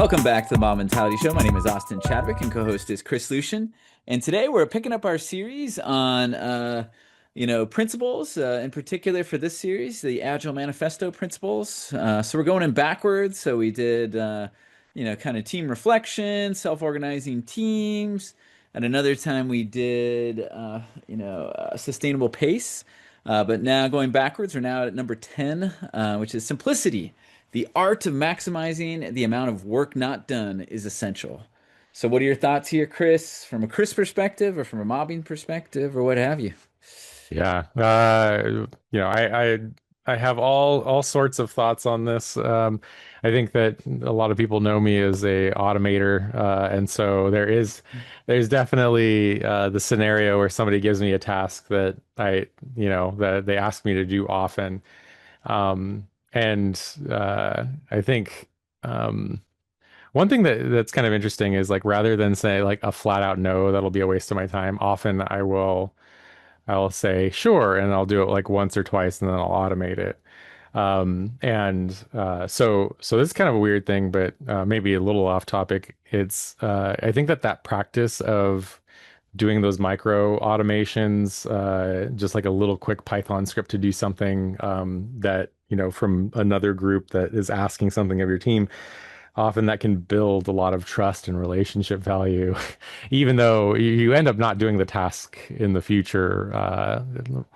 Welcome back to the Mob Mentality Show. My name is Austin Chadwick, and co-host is Chris Lucian. And today we're picking up our series on, principles. In particular, for this series, the Agile Manifesto Principles. So we're going in backwards. So we did, kind of team reflection, self-organizing teams. At another time, we did, sustainable pace. But now going backwards, we're now at number 10, which is simplicity. The art of maximizing the amount of work not done is essential. So, what are your thoughts here, Chris, from a Chris perspective or from a mobbing perspective or what have you? Yeah, I have all sorts of thoughts on this. I think that a lot of people know me as a automator, and so there's definitely the scenario where somebody gives me a task that that they ask me to do often, and I think one thing that's kind of interesting is like rather than say like a flat out no, that'll be a waste of my time. Often I'll say sure, and I'll do it like once or twice, and then I'll automate it. So this is kind of a weird thing, but maybe a little off topic. It's I think that practice of doing those micro automations, just like a little quick Python script to do something that from another group that is asking something of your team, often that can build a lot of trust and relationship value, even though you end up not doing the task in the future,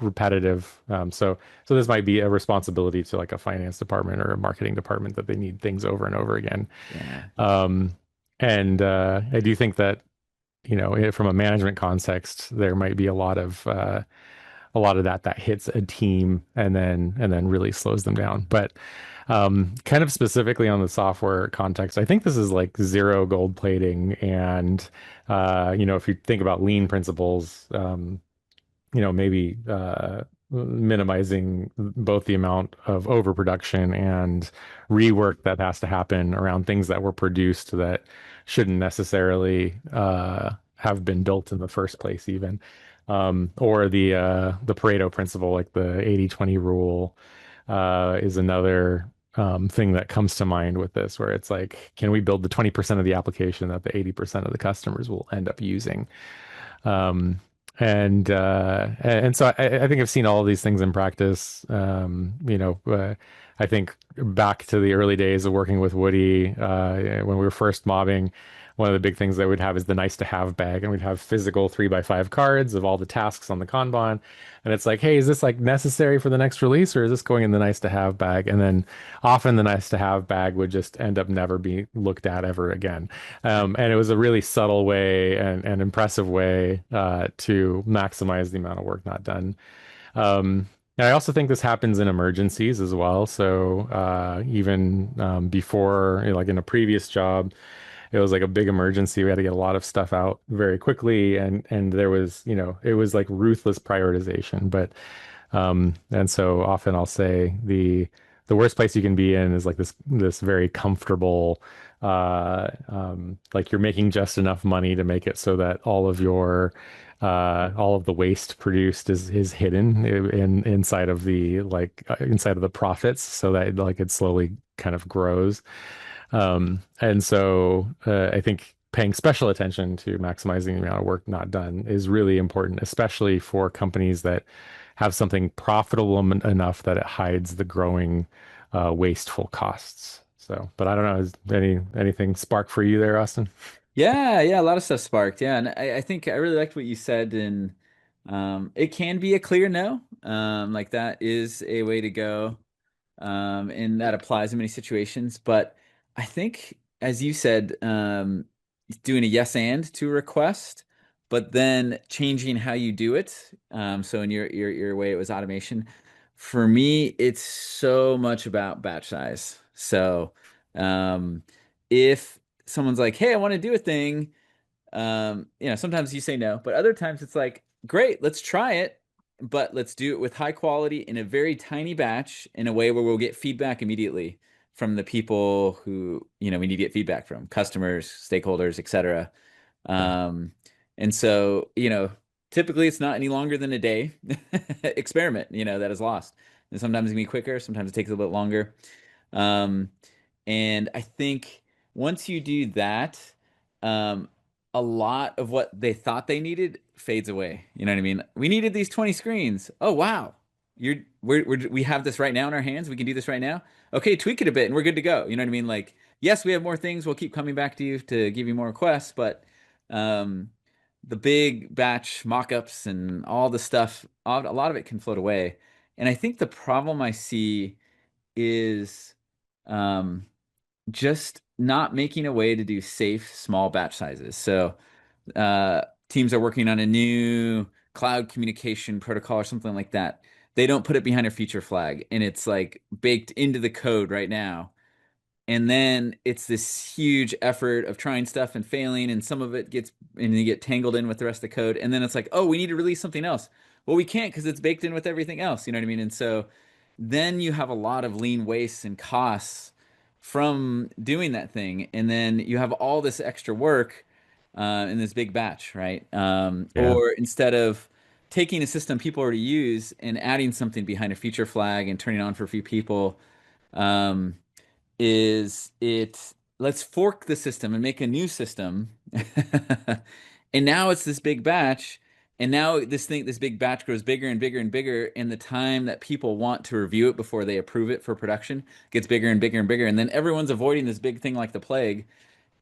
repetitive. So this might be a responsibility to like a finance department or a marketing department that they need things over and over again. Yeah. Um, and I do think that, from a management context, there might be a lot of that hits a team and then really slows them down. But kind of specifically on the software context, I think this is like zero gold plating. And if you think about lean principles, maybe minimizing both the amount of overproduction and rework that has to happen around things that were produced that shouldn't necessarily have been built in the first place, even. Or the Pareto principle, like the 80/20 rule, is another thing that comes to mind with this, where it's like, can we build the 20% of the application that the 80% of the customers will end up using? Um, and so I think I've seen all of these things in practice. I think back to the early days of working with Woody, when we were first mobbing, one of the big things that we'd have is the nice to have bag, and we'd have physical 3x5 cards of all the tasks on the Kanban. And it's like, hey, is this like necessary for the next release, or is this going in the nice to have bag? And then often the nice to have bag would just end up never be looked at ever again. And it was a really subtle way and impressive way to maximize the amount of work not done. And I also think this happens in emergencies as well. So even before, like in a previous job, it was like a big emergency. We had to get a lot of stuff out very quickly, and there was, it was like ruthless prioritization. And so often I'll say the worst place you can be in is like this very comfortable, like you're making just enough money to make it so that all of the waste produced is hidden inside of inside of the profits, so that like it slowly kind of grows. And so I think paying special attention to maximizing the amount of work not done is really important, especially for companies that have something profitable enough that it hides the growing wasteful costs. So, but I don't know, is anything spark for you there, Austin? Yeah, yeah, a lot of stuff sparked. Yeah, and I think I really liked what you said, and it can be a clear no. Like that is a way to go. And that applies in many situations. But I think, as you said, doing a yes and to a request, but then changing how you do it. So in your way, it was automation. For me, it's so much about batch size. So um, if someone's like, "Hey, I want to do a thing," sometimes you say no, but other times it's like, great, let's try it, but let's do it with high quality in a very tiny batch in a way where we'll get feedback immediately from the people who, we need to get feedback from, customers, stakeholders, etc. Yeah. Um, and so, typically it's not any longer than a day experiment, that is lost. And sometimes it can be quicker, sometimes it takes a little bit longer. Um, and I think once you do that, um, a lot of what they thought they needed fades away. You know what I mean? We needed these 20 screens. Oh, wow. We have this right now in our hands. We can do this right now. Okay, tweak it a bit and we're good to go. You know what I mean? Like, yes, we have more things. We'll keep coming back to you to give you more requests, but um, the big batch mock-ups and all the stuff, a lot of it can float away. And I think the problem I see is um, just not making a way to do safe small batch sizes. So teams are working on a new cloud communication protocol or something like that. They don't put it behind a feature flag, and it's like baked into the code right now. And then it's this huge effort of trying stuff and failing, and some of it gets and you get tangled in with the rest of the code. And then it's like, oh, we need to release something else. Well, we can't because it's baked in with everything else. You know what I mean? And so then you have a lot of lean wastes and costs from doing that thing. And then you have all this extra work in this big batch, right? Yeah. Or instead of taking a system people already use and adding something behind a feature flag and turning it on for a few people. Um, is it let's fork the system and make a new system. And now it's this big batch. And now this big batch grows bigger and bigger and bigger. And the time that people want to review it before they approve it for production gets bigger and bigger and bigger. And then everyone's avoiding this big thing like the plague.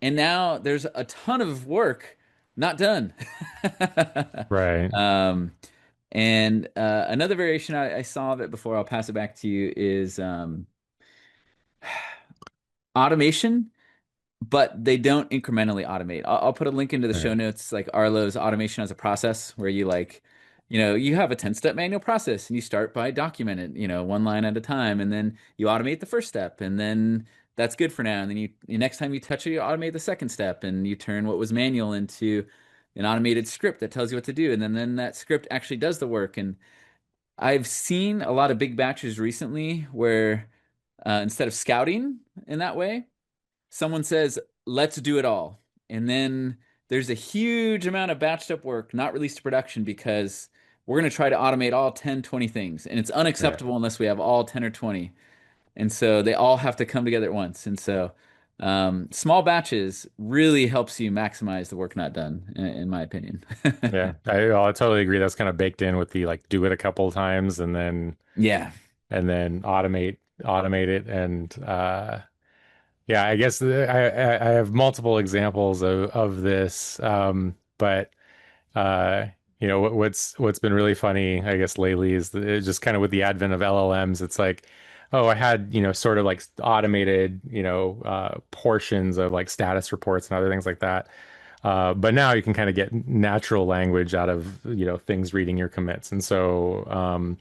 And now there's a ton of work not done. Right. um, and another variation I saw of it before I'll pass it back to you is automation, but they don't incrementally automate. I'll put a link into the show Right. notes, like Arlo's automation as a process, where you like, you have a 10-step manual process and you start by documenting, one line at a time, and then you automate the first step, and then that's good for now. And then next time you touch it, you automate the second step, and you turn what was manual into an automated script that tells you what to do, and then that script actually does the work. And I've seen a lot of big batches recently where instead of scouting in that way, someone says, let's do it all. And then there's a huge amount of batched up work not released to production because we're going to try to automate all 10, 20 things. And it's Right. unacceptable unless we have all 10 or 20. And so they all have to come together at once. And so small batches really helps you maximize the work not done, in my opinion. Yeah. I totally agree. That's kind of baked in with the like do it a couple times Yeah, and then automate it and yeah, I guess I have multiple examples of this, but uh, what's been really funny, I guess, lately is just kind of with the advent of LLMs. It's like, oh, I had sort of like automated portions of like status reports and other things like that. But now you can kind of get natural language out of things reading your commits, and so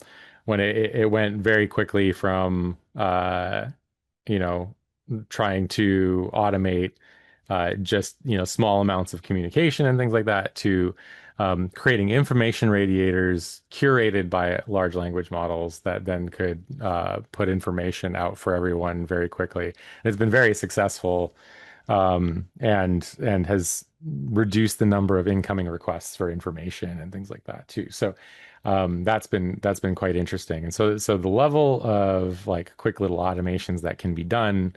when it went very quickly from you know, trying to automate just small amounts of communication and things like that to creating information radiators curated by large language models that then could put information out for everyone very quickly. And it's been very successful and has reduced the number of incoming requests for information and things like that too. So that's been quite interesting. And so the level of like quick little automations that can be done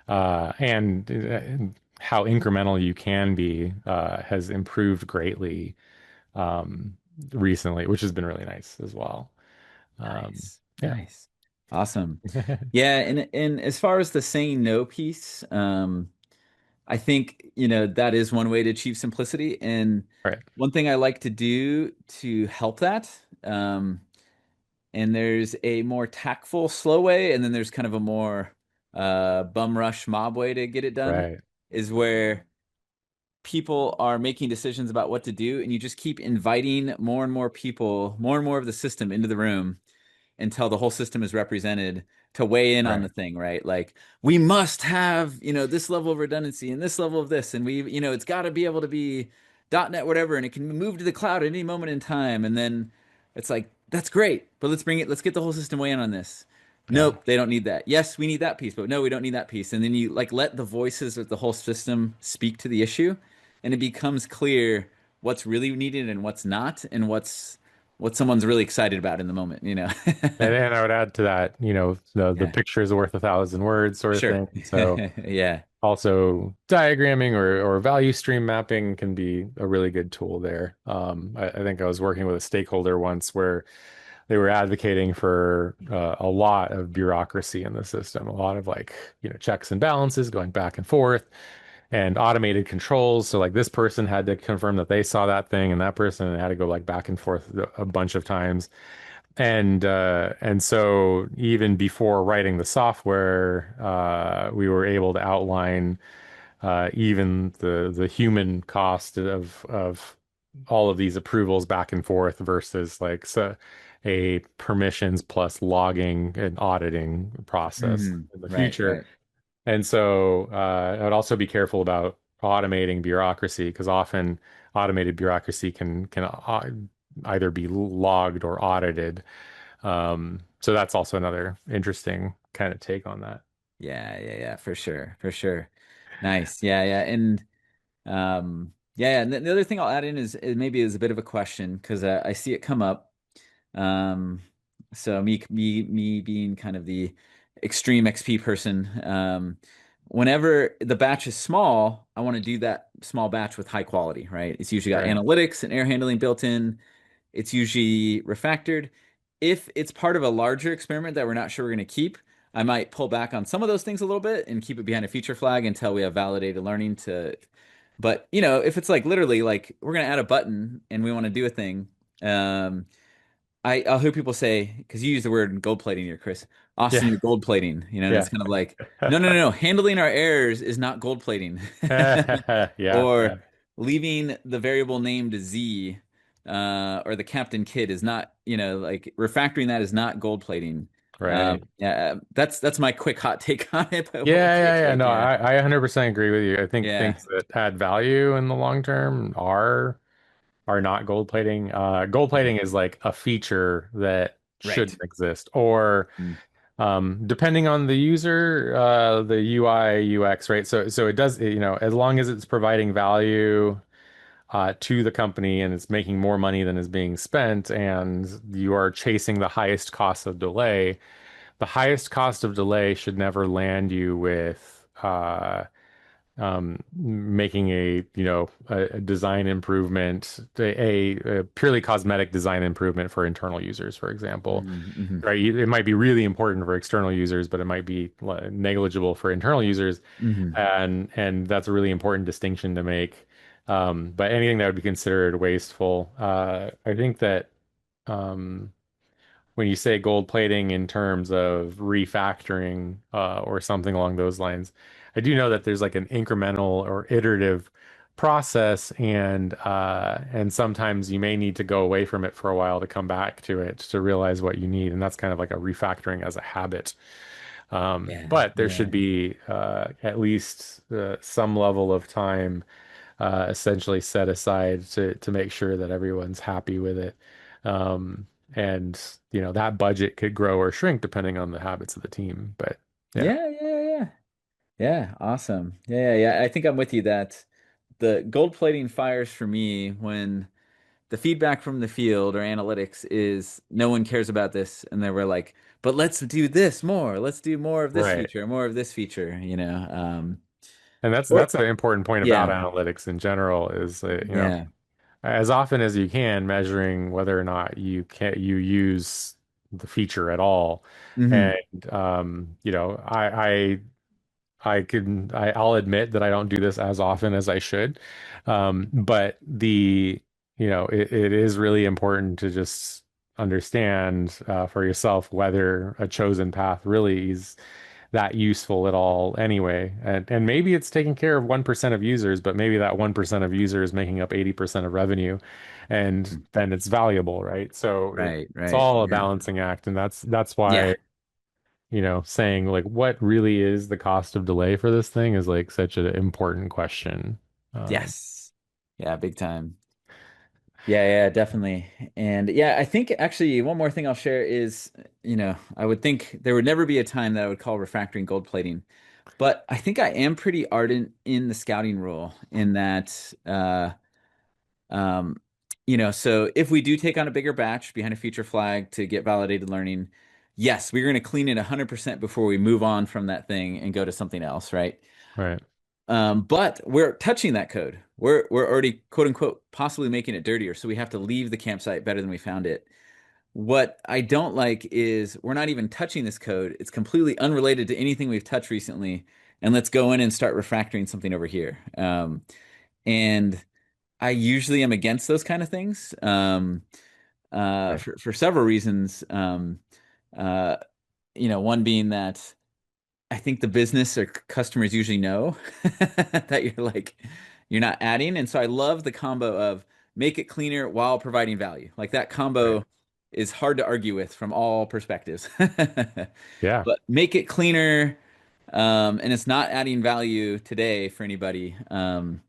and how incremental you can be has improved greatly um, recently, which has been really nice as well. nice, Yeah. nice, awesome. Yeah, and as far as the saying no piece, I think, that is one way to achieve simplicity. And Right. one thing I like to do to help that, and there's a more tactful, slow way, and then there's kind of a more bum rush mob way to get it done, Right. is where people are making decisions about what to do, and you just keep inviting more and more people, more and more of the system into the room until the whole system is represented to weigh in on the Right. thing, right? Like we must have, this level of redundancy and this level of this, and it's got to be able to be .NET whatever, and it can move to the cloud at any moment in time. And then it's like, that's great, but let's get the whole system weigh in on this. Yeah. Nope, they don't need that. Yes, we need that piece, but no, we don't need that piece. And then you like let the voices of the whole system speak to the issue, and it becomes clear what's really needed and what's not, and what someone's really excited about in the moment. And I would add to that, the Yeah, picture is worth 1,000 words sort of sure. thing. So Yeah. Also, diagramming or value stream mapping can be a really good tool there. I think I was working with a stakeholder once where they were advocating for a lot of bureaucracy in the system, a lot of like, checks and balances going back and forth and automated controls. So like this person had to confirm that they saw that thing and that person had to go like back and forth a bunch of times. And so even before writing the software, we were able to outline even the human cost of all of these approvals back and forth versus like a permissions plus logging and auditing process Hmm. in the Right, future. right. And so I'd also be careful about automating bureaucracy because often automated bureaucracy can either be logged or audited. So that's also another interesting kind of take on that. Yeah, yeah, yeah, for sure, for sure. Nice. Yeah, yeah. And yeah, yeah. And the other thing I'll add in is maybe is a bit of a question because I see it come up. Um, so me being kind of the extreme XP person, whenever the batch is small, I want to do that small batch with high quality, right? It's usually got Right. analytics and air handling built in. It's usually refactored. If it's part of a larger experiment that we're not sure we're going to keep, I might pull back on some of those things a little bit and keep it behind a feature flag until we have validated learning to. But if it's like literally like we're going to add a button and we want to do a thing, um, I'll hear people say, because you use the word gold plating here, Chris. Austin, Yeah. you're gold plating, and Yeah. it's kind of like, no, no, no, no. Handling our errors is not gold plating. Yeah. Yeah. Or leaving the variable named Z, or the Captain Kidd is not, like refactoring that is not gold plating. Right. Yeah, that's my quick hot take on it. But Yeah, what's your yeah, yeah. take? No, Yeah, I 100% agree with you. I think yeah, things that add value in the long term are not gold plating. Gold yeah, plating is like a feature that right. shouldn't exist, or Mm, depending on the user, the UI, UX, right? So it does, as long as it's providing value to the company and it's making more money than is being spent, and you are chasing the highest cost of delay, the highest cost of delay should never land you with making a design improvement, a purely cosmetic design improvement for internal users, for example. mm, mhm, Right? It might be really important for external users, but it might be negligible for internal users, mhm. and that's a really important distinction to make. But anything that would be considered wasteful, I think that um, when you say gold plating in terms of refactoring or something along those lines, I do know that there's like an incremental or iterative process, and sometimes you may need to go away from it for a while to come back to it to realize what you need, and that's kind of like a refactoring as a habit. Yeah, But there should yeah. be at least some level of time essentially set aside to make sure that everyone's happy with it. And that budget could grow or shrink depending on the habits of the team. But yeah, Yeah, yeah, yeah. Yeah, awesome. Yeah, yeah, yeah. I think I'm with you that the gold plating fires for me when the feedback from the field or analytics is no one cares about this, and they were like, but let's do this more. Let's do more of this right. feature, more of this feature, And that's or that's an important point about yeah, analytics in general is yeah. as often as you can measuring whether or not you use the feature at all. Hmm. And I'll admit that I don't do this as often as I should. But it is really important to just understand for yourself whether a chosen path really is that useful at all anyway. And maybe it's taking care of 1% of users, but maybe that 1% of users making up 80% of revenue, and then it's valuable, right? So Right, it's right. all a Yeah. balancing act, and that's why Yeah. saying like what really is the cost of delay for this thing is like such an important question. Yes. Yeah, big time. Yeah, yeah, definitely. And yeah, I think actually one more thing I'll share is, I would think there would never be a time that I would call refactoring gold plating. But I think I am pretty ardent in the scouting rule in that, um, so if we do take on a bigger batch behind a feature flag to get validated learning, yes, we're going to clean it 100% before we move on from that thing and go to something else, right? Right. But we're touching that code. We're already quote unquote possibly making it dirtier, so we have to leave the campsite better than we found it. What I don't like is we're not even touching this code. It's completely unrelated to anything we've touched recently, and let's go in and start refactoring something over here. And I usually am against those kind of things Right. for several reasons. Uh, one being that I think the business or customers usually know that you're not adding. And so I love the combo of make it cleaner while providing value. Like that Right. combo is hard to argue with from all perspectives. Yeah. But make it cleaner, and it's not adding value today for anybody. And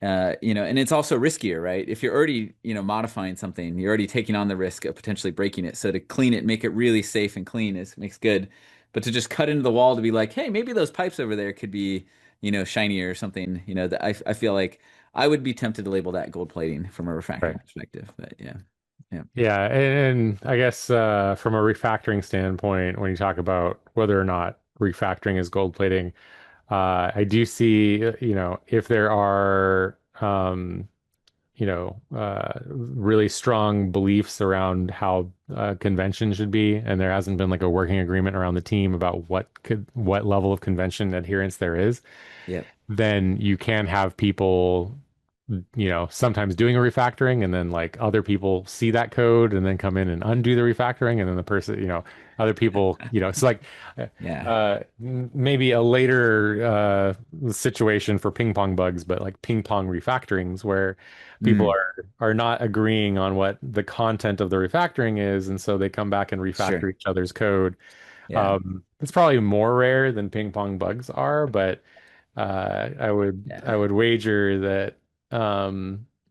it's also riskier, right? If you're already, modifying something, you're already taking on the risk of potentially breaking it. So to clean it, make it really safe and clean is makes good. But to just cut into the wall to be like, hey, maybe those pipes over there could be, shinier or something, that I feel like I would be tempted to label that gold plating from a Right. refactoring perspective. But yeah. Yeah. Yeah, and I guess from a refactoring standpoint, when you talk about whether or not refactoring is gold plating, I do see, if there are, really strong beliefs around how convention should be, and there hasn't been like a working agreement around the team about what level of convention adherence there is, Yep. then you can have people sometimes doing a refactoring and then like other people see that code and then come in and undo the refactoring and then the person, other people, it's like Yeah. maybe a later situation for ping pong bugs, but like ping pong refactorings where people Mm, are not agreeing on what the content of the refactoring is, and so they come back and sure. refactor each other's code. Yeah. It's probably more rare than ping pong bugs are, but I Yeah. would wager that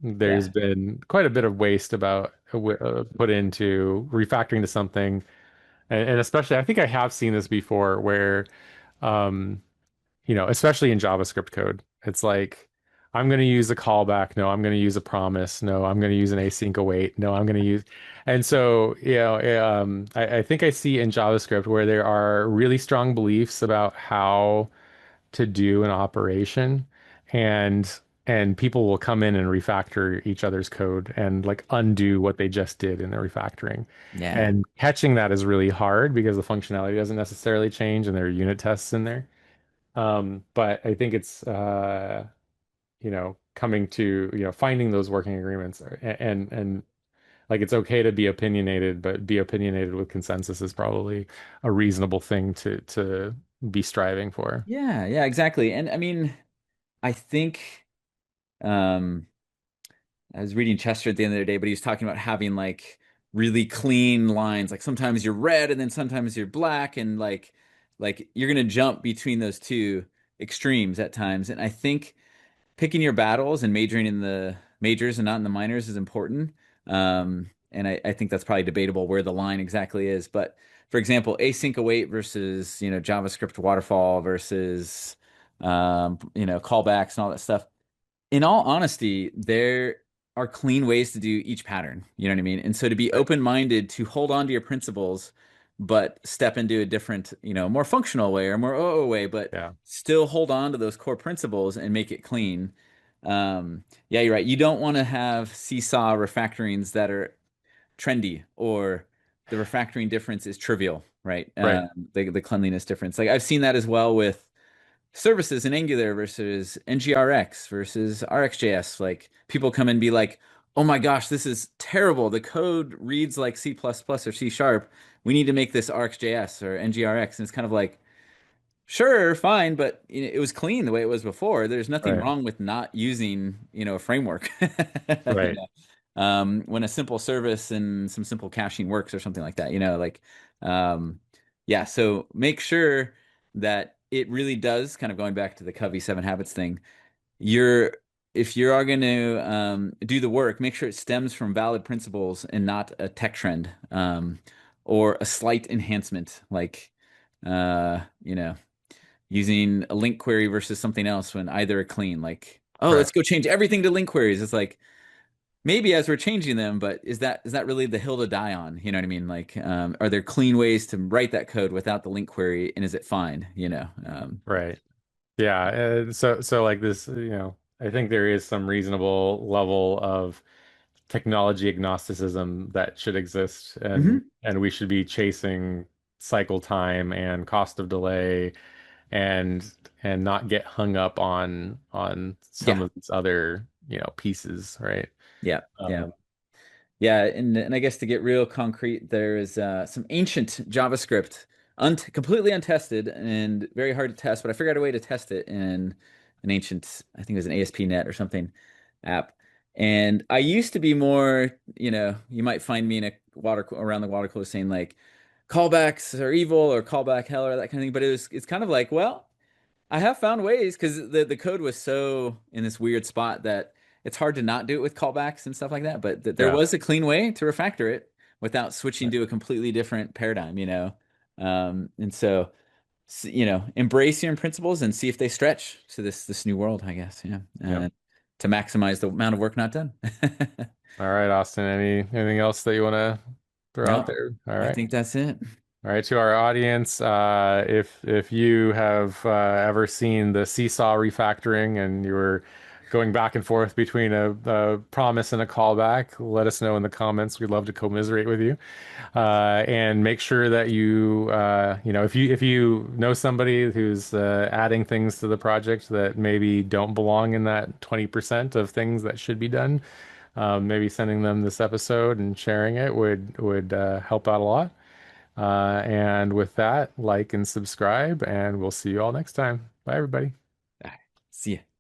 there's Yeah. been quite a bit of waste put into refactoring to something, and especially I think I have seen this before where um, especially in JavaScript code, it's like I'm going to use a callback. No, I'm going to use a promise. No, I'm going to use an async await. No, I'm going to use, and so I think I see in JavaScript where there are really strong beliefs about how to do an operation, and people will come in and refactor each other's code and like undo what they just did in the refactoring. Yeah. And catching that is really hard because the functionality doesn't necessarily change and there are unit tests in there. But I think it's coming to, finding those working agreements and like it's okay to be opinionated, but be opinionated with consensus is probably a reasonable thing to be striving for. Yeah. Yeah. Exactly. And I mean, I think. Um, I was reading Chester at the end of the day, but he was talking about having like really clean lines. Like sometimes you're red and then sometimes you're black, and like you're gonna jump between those two extremes at times. And I think picking your battles and majoring in the majors and not in the minors is important. And I think that's probably debatable where the line exactly is. But for example, async await versus JavaScript waterfall versus callbacks and all that stuff, in all honesty, there are clean ways to do each pattern. You know what I mean? And so to be Right. open-minded to hold on to your principles, but step into a different, more functional way or more OO way, but Yeah. still hold on to those core principles and make it clean. Yeah, you're right. You don't want to have seesaw refactorings that are trendy or the refactoring difference is trivial, right? Right. The cleanliness difference. Like I've seen that as well with services in Angular versus NGRX versus RxJS. Like people come and be like, "Oh my gosh, this is terrible. The code reads like C++ or C sharp. We need to make this RxJS or NGRX." And it's kind of like, sure, fine, but it was clean the way it was before. There's nothing Right. wrong with not using, a framework. You Right. know, when a simple service and some simple caching works or something like that, um, yeah. So make sure that it really does, kind of going back to the Covey Seven Habits thing. You're If you are going to do the work, make sure it stems from valid principles and not a tech trend or a slight enhancement, like uh, you know using a link query versus something else when either are clean. Like, oh, Right. let's go change everything to link queries. It's like maybe as we're changing them, but is that really the hill to die on? You know what I mean? Like, are there clean ways to write that code without the link query, and is it fine? Right. Yeah, so like this, I think there is some reasonable level of technology agnosticism that should exist, Hmm. and we should be chasing cycle time and cost of delay and not get hung up on some Yeah, of these other, pieces, right? yeah, yeah. Um, Yeah, and I guess to get real concrete, there is some ancient JavaScript, un completely untested and very hard to test, but I figured out a way to test it in an ancient, I think it was an ASP.NET or something app. And I used to be more, you might find me in a around the water cooler saying like callbacks are evil or callback hell or that kind of thing. But it's kind of like, well, I have found ways because the code was so in this weird spot that it's hard to not do it with callbacks and stuff like that. But there yeah, was a clean way to refactor it without switching right. to a completely different paradigm. And so, embrace your principles and see if they stretch to this new world, I guess. Yeah, Yep. to maximize the amount of work not done. All right, Austin, anything else that you want to throw out No, there? All I right. think that's it. All right, to our audience, if you have ever seen the Seesaw refactoring and you were going back and forth between a promise and a callback, let us know in the comments. We'd love to commiserate with you. And make sure that if you know somebody who's adding things to the project that maybe don't belong in that 20% of things that should be done, maybe sending them this episode and sharing it would help out a lot. And with that, like and subscribe, and we'll see you all next time. Bye, everybody. All right, see ya.